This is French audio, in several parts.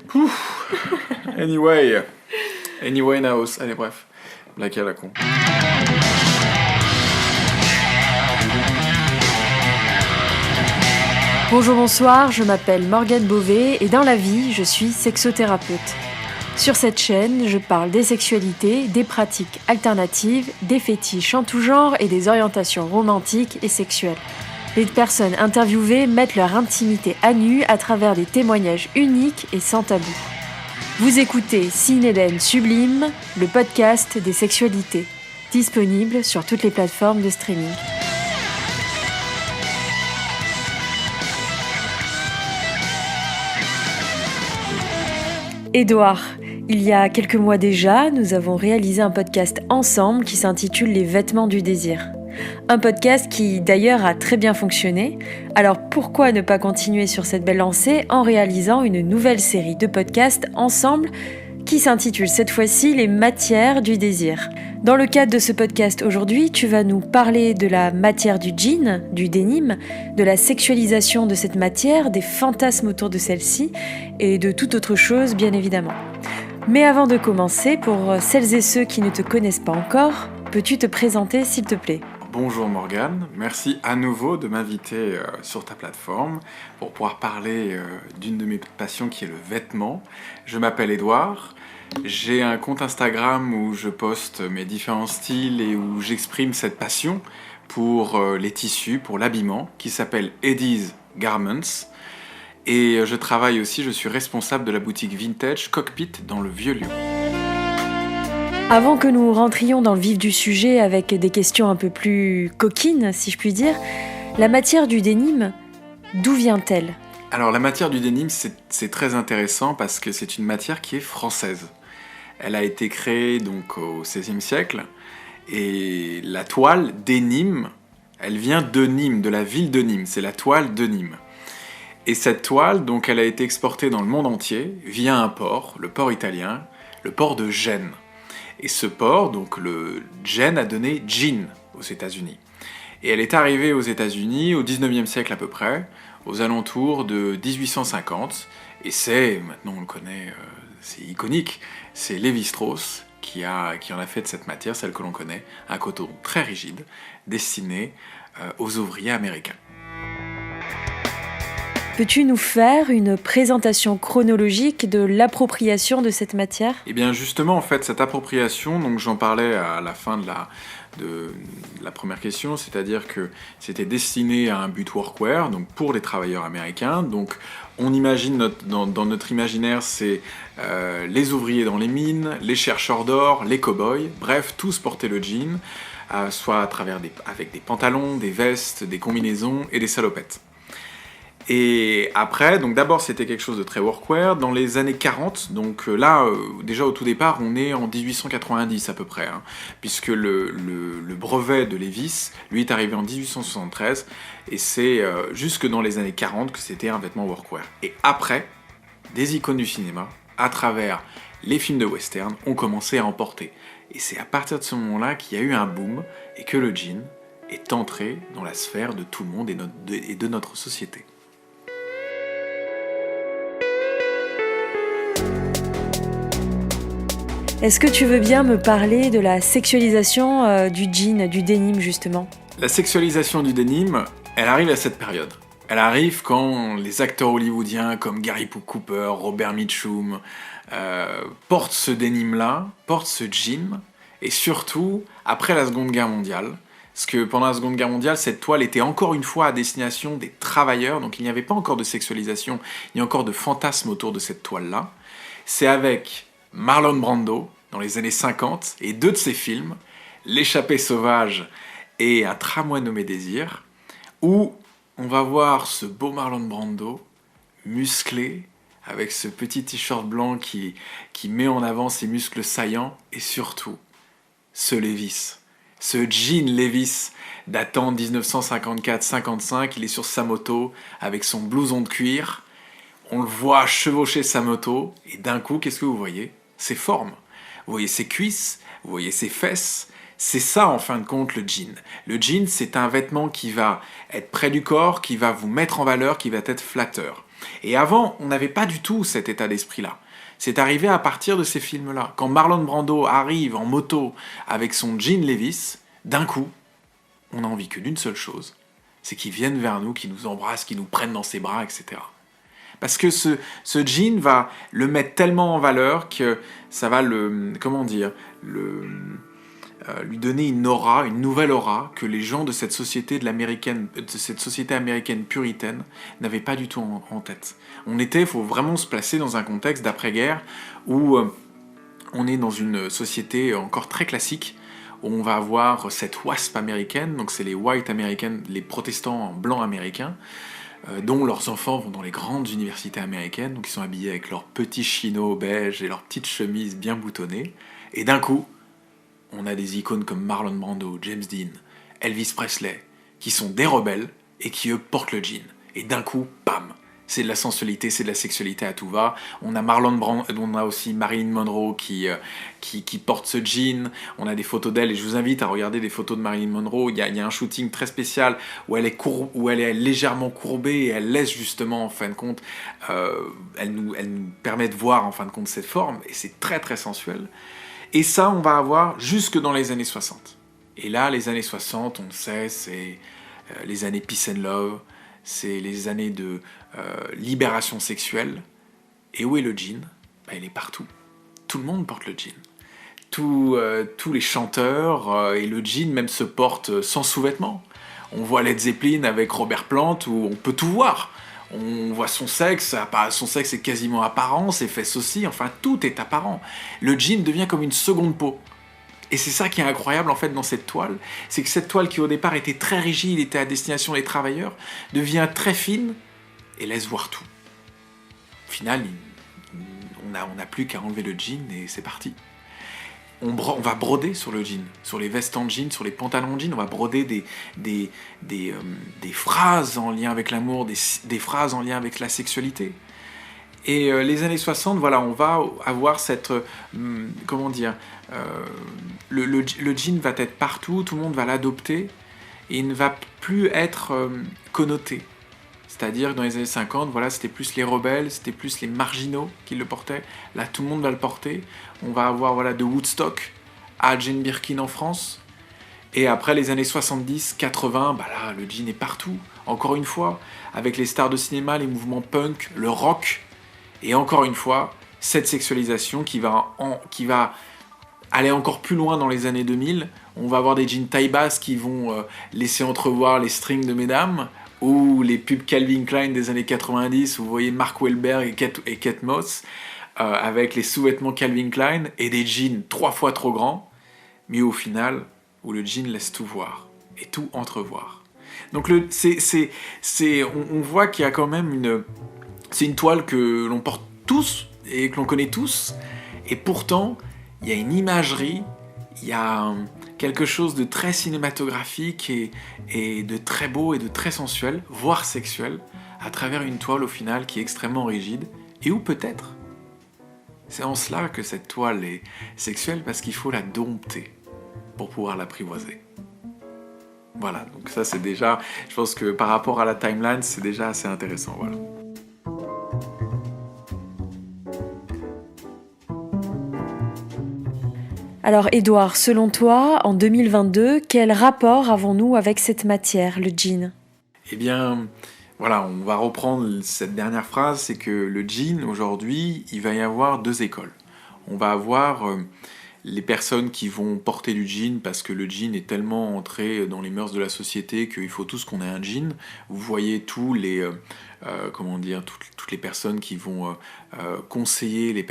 Pouf. Anyway, Naos. Allez, bref. Blague à la con. Bonjour, bonsoir, je m'appelle Morgane Beauvais et dans la vie, je suis sexothérapeute. Sur cette chaîne, je parle des sexualités, des pratiques alternatives, des fétiches en tout genre et des orientations romantiques et sexuelles. Les personnes interviewées mettent leur intimité à nu à travers des témoignages uniques et sans tabou. Vous écoutez Cinéden Sublime, le podcast des sexualités, disponible sur toutes les plateformes de streaming. Édouard, il y a quelques mois déjà, nous avons réalisé un podcast ensemble qui s'intitule Les vêtements du désir. Un podcast qui d'ailleurs a très bien fonctionné, alors pourquoi ne pas continuer sur cette belle lancée en réalisant une nouvelle série de podcasts ensemble qui s'intitule cette fois-ci Les matières du désir. Dans le cadre de ce podcast aujourd'hui, tu vas nous parler de la matière du djinn, du dénime, de la sexualisation de cette matière, des fantasmes autour de celle-ci et de toute autre chose bien évidemment. Mais avant de commencer, pour celles et ceux qui ne te connaissent pas encore, peux-tu te présenter s'il te plaît ? Bonjour Morgane, merci à nouveau de m'inviter sur ta plateforme pour pouvoir parler d'une de mes passions qui est le vêtement. Je m'appelle Édouard, j'ai un compte Instagram où je poste mes différents styles et où j'exprime cette passion pour les tissus, pour l'habillement, qui s'appelle Eddie's Garments. Et je travaille aussi, je suis responsable de la boutique Vintage Cockpit dans le Vieux-Lyon. Avant que nous rentrions dans le vif du sujet avec des questions un peu plus coquines, si je puis dire, la matière du dénime, d'où vient-elle ? Alors la matière du dénime, c'est très intéressant parce que c'est une matière qui est française. Elle a été créée donc au XVIe siècle et la toile de Nîmes, elle vient de Nîmes, de la ville de Nîmes, c'est la toile de Nîmes. Et cette toile, donc, elle a été exportée dans le monde entier via un port, le port italien, le port de Gênes. Et ce port, donc le Gênes, a donné jean aux États-Unis. Et elle est arrivée aux États-Unis au 19e siècle à peu près, aux alentours de 1850. Et c'est, maintenant on le connaît, c'est iconique, c'est Lévi-Strauss qui en a fait de cette matière, celle que l'on connaît, un coton très rigide, destiné aux ouvriers américains. Peux-tu nous faire une présentation chronologique de l'appropriation de cette matière ? Eh bien justement, en fait, cette appropriation, donc j'en parlais à la fin de la première question, c'est-à-dire que c'était destiné à un but workwear, donc pour les travailleurs américains. Donc on imagine, dans notre imaginaire, c'est les ouvriers dans les mines, les chercheurs d'or, les cow-boys, bref, tous portaient le jean, soit avec des pantalons, des vestes, des combinaisons et des salopettes. Et après, donc d'abord c'était quelque chose de très workwear. Dans les années 40, donc là, déjà au tout départ, on est en 1890 à peu près, hein, puisque le brevet de Levi's, lui, est arrivé en 1873, et c'est jusque dans les années 40 que c'était un vêtement workwear. Et après, des icônes du cinéma, à travers les films de western, ont commencé à en porter. Et c'est à partir de ce moment-là qu'il y a eu un boom, et que le jean est entré dans la sphère de tout le monde et de notre société. Est-ce que tu veux bien me parler de la sexualisation du jean, du dénime justement ? La sexualisation du dénime, elle arrive à cette période. Elle arrive quand les acteurs hollywoodiens comme Gary Cooper, Robert Mitchum portent ce dénime-là, portent ce jean, et surtout après la Seconde Guerre mondiale. Parce que pendant la Seconde Guerre mondiale, cette toile était encore une fois à destination des travailleurs, donc il n'y avait pas encore de sexualisation, il y a encore de fantasmes autour de cette toile-là. C'est avec Marlon Brando, dans les années 50, et deux de ses films, L'échappée sauvage et Un tramway nommé Désir, où on va voir ce beau Marlon Brando, musclé, avec ce petit t-shirt blanc qui met en avant ses muscles saillants, et surtout, ce Levi's, ce jean Levi's datant de 1954-55, il est sur sa moto, avec son blouson de cuir, on le voit chevaucher sa moto, et d'un coup, qu'est-ce que vous voyez ? Ses formes. Vous voyez ses cuisses, vous voyez ses fesses. C'est ça, en fin de compte, le jean. Le jean, c'est un vêtement qui va être près du corps, qui va vous mettre en valeur, qui va être flatteur. Et avant, on n'avait pas du tout cet état d'esprit-là. C'est arrivé à partir de ces films-là. Quand Marlon Brando arrive en moto avec son jean Levi's, d'un coup, on n'a envie que d'une seule chose, c'est qu'il vienne vers nous, qu'il nous embrasse, qu'il nous prenne dans ses bras, etc. Parce que ce jean va le mettre tellement en valeur que ça va lui donner une aura, une nouvelle aura que les gens de cette société américaine puritaine n'avaient pas du tout en tête. Il faut vraiment se placer dans un contexte d'après-guerre où on est dans une société encore très classique, où on va avoir cette WASP américaine, donc c'est les white Americans, les protestants blancs américains, dont leurs enfants vont dans les grandes universités américaines, donc ils sont habillés avec leurs petits chinos beige et leurs petites chemises bien boutonnées, et d'un coup, on a des icônes comme Marlon Brando, James Dean, Elvis Presley, qui sont des rebelles et qui, eux, portent le jean. Et d'un coup, bam, c'est de la sensualité, c'est de la sexualité à tout va. On a Marlon Brando, on a aussi Marilyn Monroe qui porte ce jean. On a des photos d'elle et je vous invite à regarder des photos de Marilyn Monroe. Il y a un shooting très spécial où elle est légèrement courbée et elle laisse justement, en fin de compte, elle nous permet de voir en fin de compte cette forme et c'est très très sensuel. Et ça, on va avoir jusque dans les années 60. Et là, les années 60, on le sait, c'est les années Peace and Love, c'est les années de libération sexuelle. Et où est le jean ? Il est partout. Tout le monde porte le jean. Tous les chanteurs et le jean même se portent sans sous-vêtements. On voit Led Zeppelin avec Robert Plant où on peut tout voir. On voit son sexe est quasiment apparent, ses fesses aussi, enfin tout est apparent. Le jean devient comme une seconde peau. Et c'est ça qui est incroyable en fait dans cette toile, c'est que cette toile qui au départ était très rigide, était à destination des travailleurs, devient très fine et laisse voir tout. Au final, on n'a plus qu'à enlever le jean et c'est parti. On va broder sur le jean, sur les vestes en jean, sur les pantalons en jean, on va broder des phrases en lien avec l'amour, des phrases en lien avec la sexualité. Et les années 60, voilà, on va avoir cette... le jean va être partout, tout le monde va l'adopter, et il ne va plus être connoté. C'est-à-dire que dans les années 50, voilà, c'était plus les rebelles, c'était plus les marginaux qui le portaient. Là, tout le monde va le porter. On va avoir de Woodstock à Jane Birkin en France. Et après les années 70, 80, là, le jean est partout. Encore une fois, avec les stars de cinéma, les mouvements punk, le rock. Et encore une fois, cette sexualisation qui va aller encore plus loin dans les années 2000. On va avoir des jeans taille basse qui vont laisser entrevoir les strings de mesdames, ou les pubs Calvin Klein des années 90, où vous voyez Mark Wahlberg et Kate Moss, avec les sous-vêtements Calvin Klein, et des jeans 3 fois trop grands, mais au final, où le jean laisse tout voir, et tout entrevoir. Donc on voit qu'il y a quand même c'est une toile que l'on porte tous, et que l'on connaît tous, et pourtant, il y a une imagerie, il y a quelque chose de très cinématographique et de très beau et de très sensuel, voire sexuel, à travers une toile au final qui est extrêmement rigide, et où peut-être, c'est en cela que cette toile est sexuelle, parce qu'il faut la dompter pour pouvoir l'apprivoiser. Voilà, donc ça c'est déjà, je pense que par rapport à la timeline, c'est déjà assez intéressant, voilà. Alors Édouard, selon toi, en 2022, quel rapport avons-nous avec cette matière, le jean ? Eh bien, voilà, on va reprendre cette dernière phrase, c'est que le jean, aujourd'hui, il va y avoir 2 écoles. On va avoir les personnes qui vont porter du jean parce que le jean est tellement entré dans les mœurs de la société qu'il faut tous qu'on ait un jean. Vous voyez tous les... toutes les personnes qui vont conseiller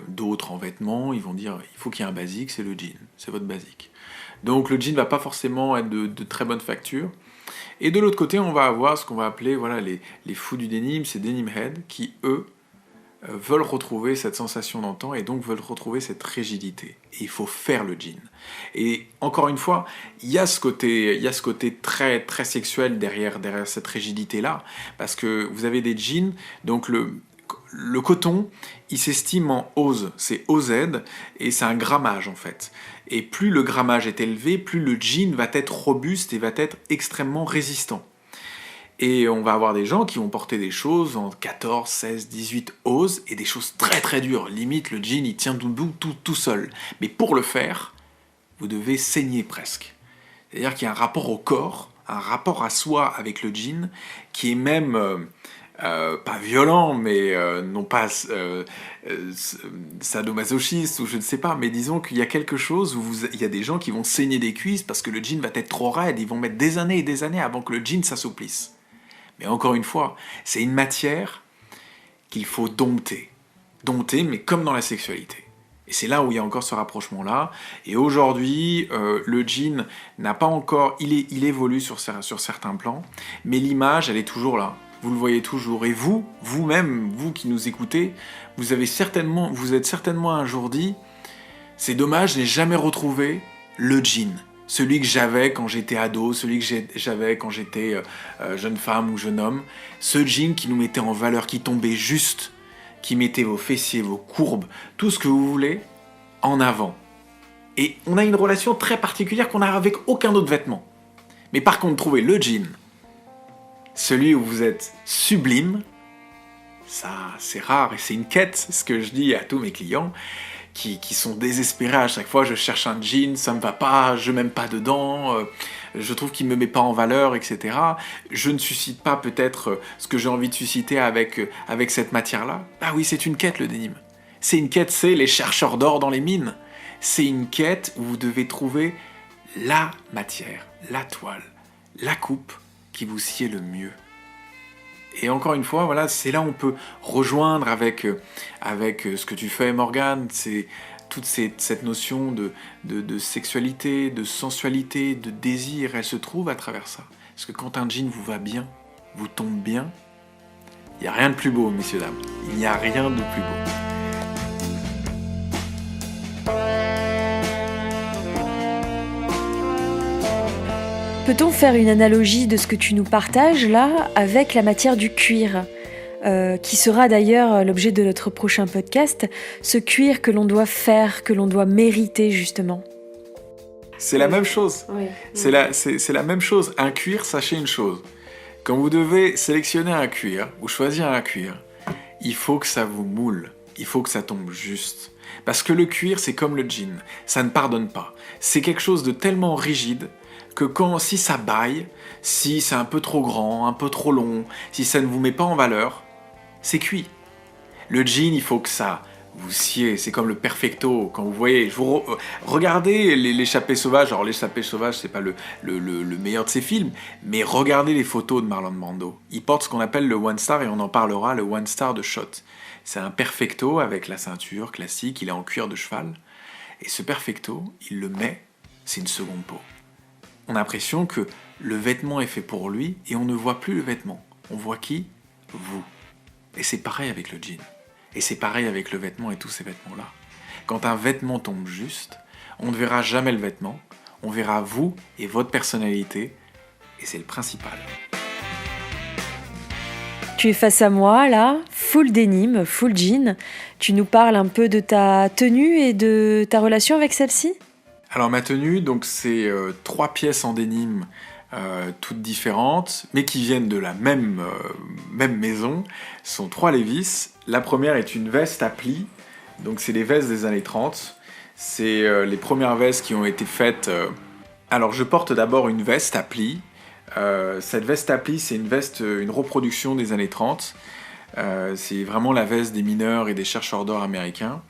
d'autres en vêtements, ils vont dire il faut qu'il y ait un basique, c'est le jean, c'est votre basique. Donc le jean va pas forcément être de très bonne facture. Et de l'autre côté, on va avoir ce qu'on va appeler les fous du denim, ces denim heads, qui eux veulent retrouver cette sensation d'antan et donc veulent retrouver cette rigidité. Et il faut faire le jean. Et encore une fois, il y a ce côté très, très sexuel derrière cette rigidité-là, parce que vous avez des jeans, donc le coton, il s'estime en OZ, c'est OZ, et c'est un grammage en fait. Et plus le grammage est élevé, plus le jean va être robuste et va être extrêmement résistant. Et on va avoir des gens qui vont porter des choses en 14, 16, 18 oses et des choses très très dures. Limite, le jean, il tient tout seul. Mais pour le faire, vous devez saigner presque. C'est-à-dire qu'il y a un rapport au corps, un rapport à soi avec le jean, qui est même pas violent, mais non pas sadomasochiste ou je ne sais pas, mais disons qu'il y a quelque chose où il y a des gens qui vont saigner des cuisses parce que le jean va être trop raide, ils vont mettre des années et des années avant que le jean s'assouplisse. Mais encore une fois, c'est une matière qu'il faut dompter. Dompter, mais comme dans la sexualité. Et c'est là où il y a encore ce rapprochement-là. Et aujourd'hui, le jean n'a pas encore... Il évolue sur certains plans, mais l'image, elle est toujours là. Vous le voyez toujours. Et vous-même, vous qui nous écoutez, vous êtes certainement un jour dit « C'est dommage, je n'ai jamais retrouvé le jean ». Celui que j'avais quand j'étais ado, celui que j'avais quand j'étais jeune femme ou jeune homme. Ce jean qui nous mettait en valeur, qui tombait juste, qui mettait vos fessiers, vos courbes, tout ce que vous voulez, en avant. Et on a une relation très particulière qu'on n'a avec aucun autre vêtement. Mais par contre, trouver le jean, celui où vous êtes sublime, ça c'est rare et c'est une quête, c'est ce que je dis à tous mes clients qui sont désespérés à chaque fois. Je cherche un jean, ça me va pas, je m'aime pas dedans, je trouve qu'il me met pas en valeur, etc. Je ne suscite pas peut-être ce que j'ai envie de susciter avec cette matière-là. Ah oui, c'est une quête le denim. C'est une quête, c'est les chercheurs d'or dans les mines. C'est une quête où vous devez trouver la matière, la toile, la coupe qui vous sied le mieux. Et encore une fois, voilà, c'est là où on peut rejoindre avec ce que tu fais, Morgane, c'est toute cette notion de sexualité, de sensualité, de désir, elle se trouve à travers ça. Parce que quand un jean vous va bien, vous tombe bien, il n'y a rien de plus beau, messieurs, dames. Il n'y a rien de plus beau. Peut-on faire une analogie de ce que tu nous partages là avec la matière du cuir, qui sera d'ailleurs l'objet de notre prochain podcast, ce cuir que l'on doit faire, que l'on doit mériter justement. C'est la même chose. Oui. C'est la même chose. Un cuir, sachez une chose. Quand vous devez sélectionner un cuir ou choisir un cuir, il faut que ça vous moule. Il faut que ça tombe juste. Parce que le cuir, c'est comme le jean. Ça ne pardonne pas. C'est quelque chose de tellement rigide que si ça baille, si c'est un peu trop grand, un peu trop long, si ça ne vous met pas en valeur, c'est cuit. Le jean, il faut que ça vous sied, c'est comme le perfecto, quand vous voyez, regardez l'échappée sauvage, alors l'échappée sauvage, c'est pas le meilleur de ses films, mais regardez les photos de Marlon Brando. Il porte ce qu'on appelle le one star, et on en parlera, le one star de shot. C'est un perfecto avec la ceinture classique, il est en cuir de cheval, et ce perfecto, il le met, c'est une seconde peau. On a l'impression que le vêtement est fait pour lui et on ne voit plus le vêtement. On voit qui ? Vous. Et c'est pareil avec le jean. Et c'est pareil avec le vêtement et tous ces vêtements-là. Quand un vêtement tombe juste, on ne verra jamais le vêtement, on verra vous et votre personnalité, et c'est le principal. Tu es face à moi là, full denim, full jean. Tu nous parles un peu de ta tenue et de ta relation avec celle-ci ? Alors ma tenue, donc c'est 3 pièces en denim, toutes différentes, mais qui viennent de la même maison. Ce sont 3 Levi's. La première est une veste à plis, donc c'est des vestes des années 30. C'est les premières vestes qui ont été faites. Alors je porte d'abord une veste à plis. Cette veste à plis, c'est une reproduction des années 30. C'est vraiment la veste des mineurs et des chercheurs d'or américains.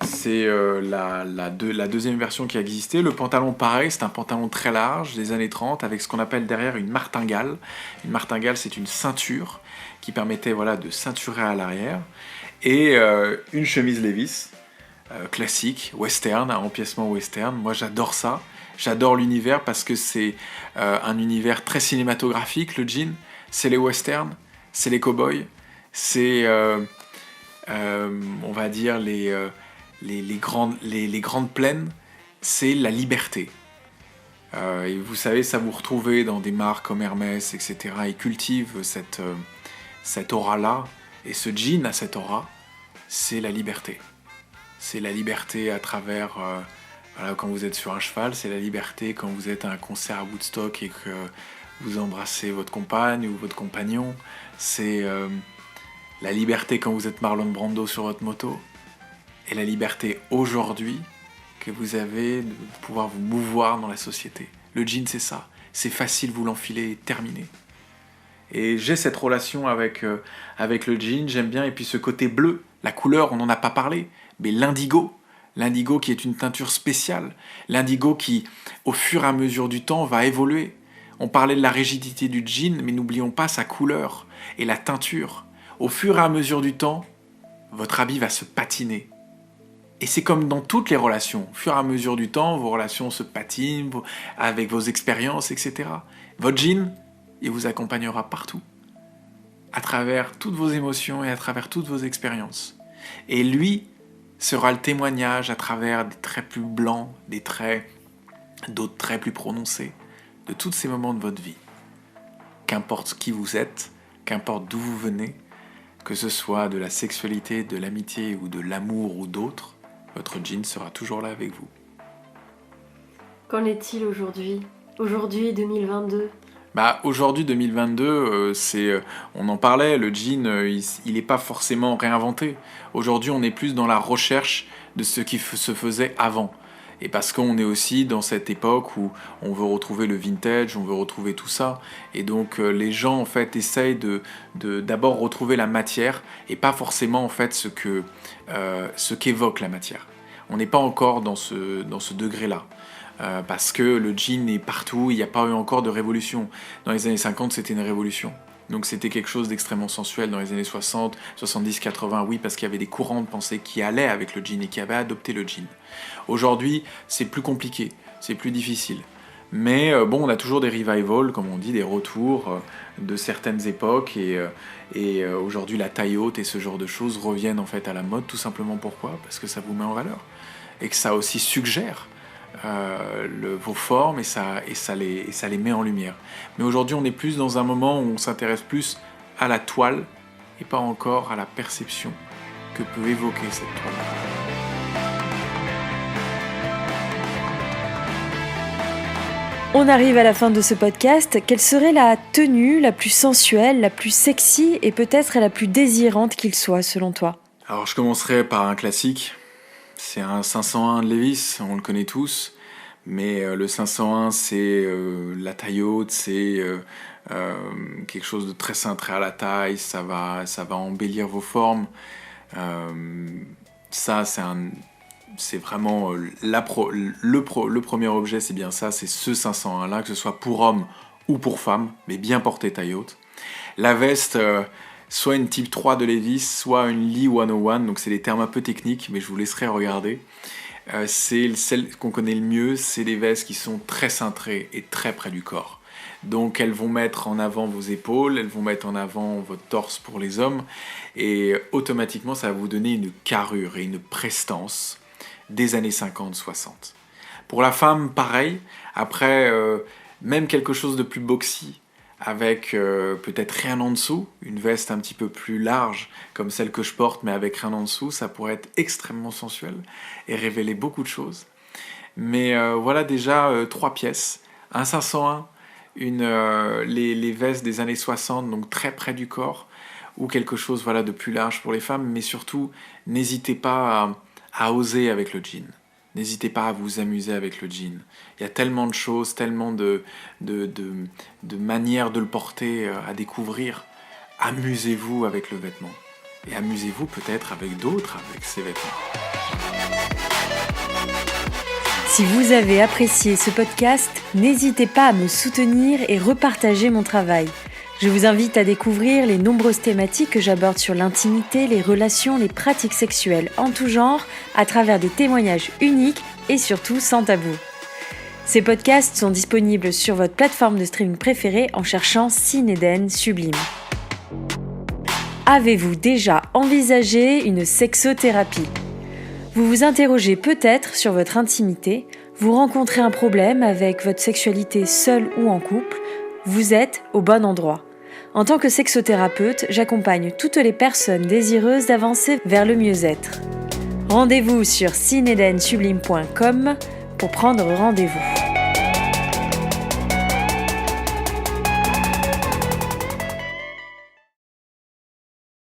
C'est la deuxième version qui a existé. Le pantalon, pareil, c'est un pantalon très large des années 30 avec ce qu'on appelle derrière une martingale. Une martingale, c'est une ceinture qui permettait de ceinturer à l'arrière. Et une chemise Levi's, classique, western, un empiècement western. Moi, j'adore ça. J'adore l'univers parce que c'est un univers très cinématographique, le jean. C'est les westerns, c'est les cow-boys, c'est, on va dire, les grandes plaines, c'est la liberté. Et vous savez, ça vous retrouvez dans des marques comme Hermès, etc. Ils cultivent cette aura-là. Et ce jean a cette aura, c'est la liberté. C'est la liberté à travers, quand vous êtes sur un cheval, c'est la liberté quand vous êtes à un concert à Woodstock et que vous embrassez votre compagne ou votre compagnon, c'est la liberté quand vous êtes Marlon Brando sur votre moto, et la liberté aujourd'hui que vous avez de pouvoir vous mouvoir dans la société. Le jean, c'est ça. C'est facile, vous l'enfilez et terminé. Et j'ai cette relation avec le jean, j'aime bien. Et puis ce côté bleu, la couleur, on n'en a pas parlé, mais l'indigo qui est une teinture spéciale, l'indigo qui, au fur et à mesure du temps, va évoluer. On parlait de la rigidité du jean, mais n'oublions pas sa couleur et la teinture. Au fur et à mesure du temps, votre habit va se patiner. Et c'est comme dans toutes les relations. Au fur et à mesure du temps, vos relations se patinent avec vos expériences, etc. Votre jean, il vous accompagnera partout, à travers toutes vos émotions et à travers toutes vos expériences. Et lui sera le témoignage à travers des traits plus blancs, d'autres traits plus prononcés, de tous ces moments de votre vie. Qu'importe qui vous êtes, qu'importe d'où vous venez, que ce soit de la sexualité, de l'amitié ou de l'amour ou d'autres, votre jean sera toujours là avec vous. Qu'en est-il aujourd'hui ? Aujourd'hui, 2022 ? Aujourd'hui, 2022, on en parlait, le jean, il n'est pas forcément réinventé. Aujourd'hui, on est plus dans la recherche de ce qui se faisait avant. Et parce qu'on est aussi dans cette époque où on veut retrouver le vintage, on veut retrouver tout ça. Et donc, les gens, en fait, essayent d'abord retrouver la matière et pas forcément, en fait, ce qu'évoque la matière. On n'est pas encore dans ce degré-là. Parce que le jean est partout, il n'y a pas eu encore de révolution. Dans les années 50, c'était une révolution. Donc c'était quelque chose d'extrêmement sensuel. Dans les années 60, 70, 80, oui, parce qu'il y avait des courants de pensée qui allaient avec le jean et qui avaient adopté le jean. Aujourd'hui, c'est plus compliqué, c'est plus difficile. Mais on a toujours des revivals, comme on dit, des retours de certaines époques. Et aujourd'hui, la taille haute et ce genre de choses reviennent en fait à la mode. Tout simplement pourquoi ? Parce que ça vous met en valeur. Et que ça aussi suggère vos formes et ça les met en lumière. Mais aujourd'hui, on est plus dans un moment où on s'intéresse plus à la toile et pas encore à la perception que peut évoquer cette toile. On arrive à la fin de ce podcast. Quelle serait la tenue la plus sensuelle, la plus sexy et peut-être la plus désirante qu'il soit selon toi ? Alors je commencerai par un classique. C'est un 501 de Levi's, on le connaît tous, mais le 501 c'est la taille haute, c'est quelque chose de très cintré à la taille, ça va embellir vos formes. Ça c'est vraiment le premier objet, c'est bien ça, c'est ce 501 là, que ce soit pour homme ou pour femme, mais bien porté taille haute. La veste, soit une type 3 de Levi's, soit une Lee 101, donc c'est des termes un peu techniques, mais je vous laisserai regarder. C'est celle qu'on connaît le mieux, c'est des vestes qui sont très cintrées et très près du corps. Donc elles vont mettre en avant vos épaules, elles vont mettre en avant votre torse pour les hommes, et automatiquement ça va vous donner une carrure et une prestance des années 50-60. Pour la femme, pareil, après, même quelque chose de plus boxy, avec peut-être rien en dessous, une veste un petit peu plus large comme celle que je porte mais avec rien en dessous, ça pourrait être extrêmement sensuel et révéler beaucoup de choses. Mais voilà déjà 3 pièces, un 501, les vestes des années 60, donc très près du corps, ou quelque chose de plus large pour les femmes, mais surtout n'hésitez pas à oser avec le jean. N'hésitez pas à vous amuser avec le jean. Il y a tellement de choses, tellement de manières de le porter à découvrir. Amusez-vous avec le vêtement. Et amusez-vous peut-être avec d'autres avec ces vêtements. Si vous avez apprécié ce podcast, n'hésitez pas à me soutenir et repartager mon travail. Je vous invite à découvrir les nombreuses thématiques que j'aborde sur l'intimité, les relations, les pratiques sexuelles en tout genre, à travers des témoignages uniques et surtout sans tabou. Ces podcasts sont disponibles sur votre plateforme de streaming préférée en cherchant Cine Eden Sublime. Avez-vous déjà envisagé une sexothérapie ? Vous vous interrogez peut-être sur votre intimité, vous rencontrez un problème avec votre sexualité seule ou en couple, vous êtes au bon endroit. En tant que sexothérapeute, j'accompagne toutes les personnes désireuses d'avancer vers le mieux-être. Rendez-vous sur cineedensublime.com pour prendre rendez-vous.